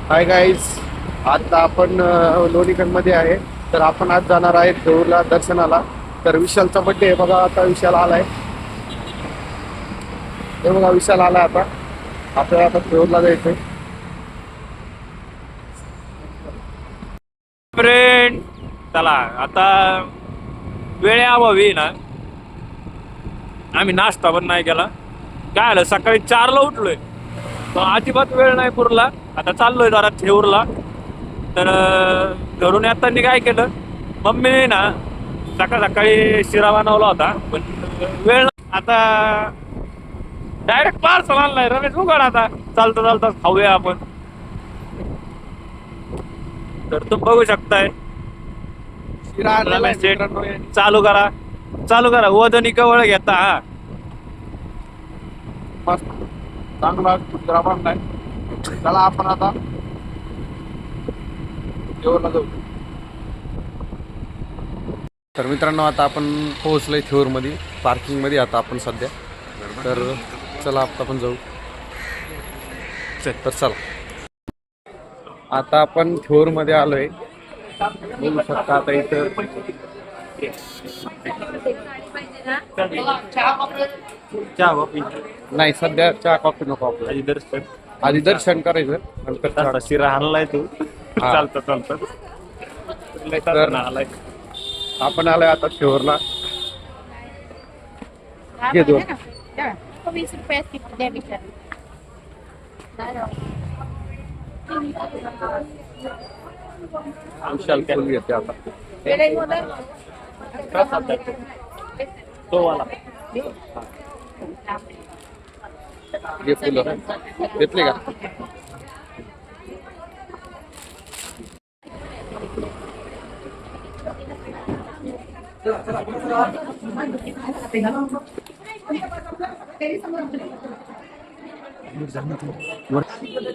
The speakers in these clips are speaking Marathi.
हाय गाईज, आता आपण लोणीगंजमध्ये आहे. तर आपण आज जाणार आहे देऊळला दर्शनाला. तर विशालचा बड्डे आहे बघा. आता विशाल आलाय, हे बघा विशाल आलाय. आता आपल्याला आता देऊळला जायचंय. फ्रेंड चला आता वेळेअभावी ना आम्ही नाश्ता पण नाही केला. काय आलं सकाळी 4ला उठलोय तर अजिबात वेळ नाही पुरला. आता चाललोय जरा थेऊरला. तर घरून येताना काय केलं, मम्मीने ना सकाळी शिरा बनवला होता पण वेळ आता डायरेक्ट पार्सल आणलाय. रमेश उघड आता चालता चालता खाऊया आपण. तर तुम्ही बघू शकताय शिरा आणलेला आहे रमेश शेठ. मित्रांनो यांनी. चालू करा वजनी कवळ घेता. हा मस्त चांगला शिरा बनलाय. चला आपण आता देऊळला जाऊ. तर मित्रांनो आता आपण पोहोचलोय थेऊरमध्ये, पार्किंगमध्ये आता आपण सध्या. तर चला आता आपण जाऊ. तर चला आता आपण थेऊरमध्ये आलोय. बघू शकता आता इथं नाही सध्या चहा कॉफी नको आपल्याला. आधी दर्शन करायचं नंतर चहा. शिरा आणलाय तू हा. चालतं तर आलाय. आपण आलोय आता थेऊरला. घे दोन. 20 रुपये असतील द्या विचार. विशाल फुल घेते आता. तो वाला घे फुलं घेतले का.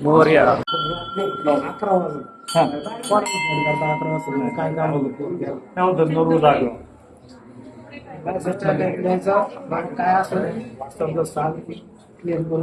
मोरया काय असं साल क्लिअर करून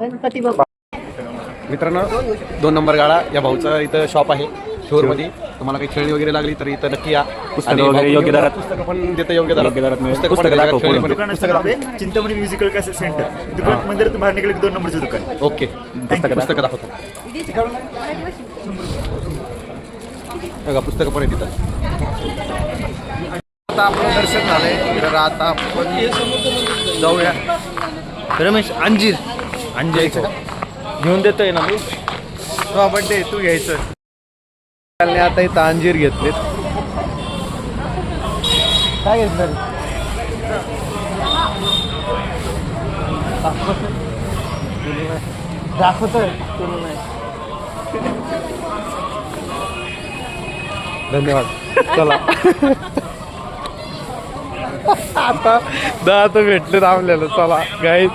गणपती बाप्पा. मित्रांनो 2 नंबर गाडा या भाऊचा इथं शॉप आहे थेऊरमध्ये. तुम्हाला काही खेळणी वगैरे लागली तर इथं नक्की या. पुस्तकं वगैरे योग्य दरात. पुस्तकं पण देतं योग्य दरात. पुस्तकं पुस्तकं दाखव खेळणी पुढं. पण. पुस्तकं चिंतामणी म्युझिकल कॅसेट सेंटर दुकान मंदिर तुम्हाला निघाले 2 नंबरचं दुकान. ओके. पुस्तकं दाखवतो बघा. पुस्तकं पण आहे तिथं. आता आपलं दर्शन झालंय. तर आता आपण जाऊया. रमेश अंजीर घेऊन देतोय ना तू. तुझा बड्डे तू घ्यायचं. आता इथं अंजीर घेतलेत. काय घेतलं दाखवतोय. धन्यवाद. चला आता भेटले आपल्याला. चला गाईज.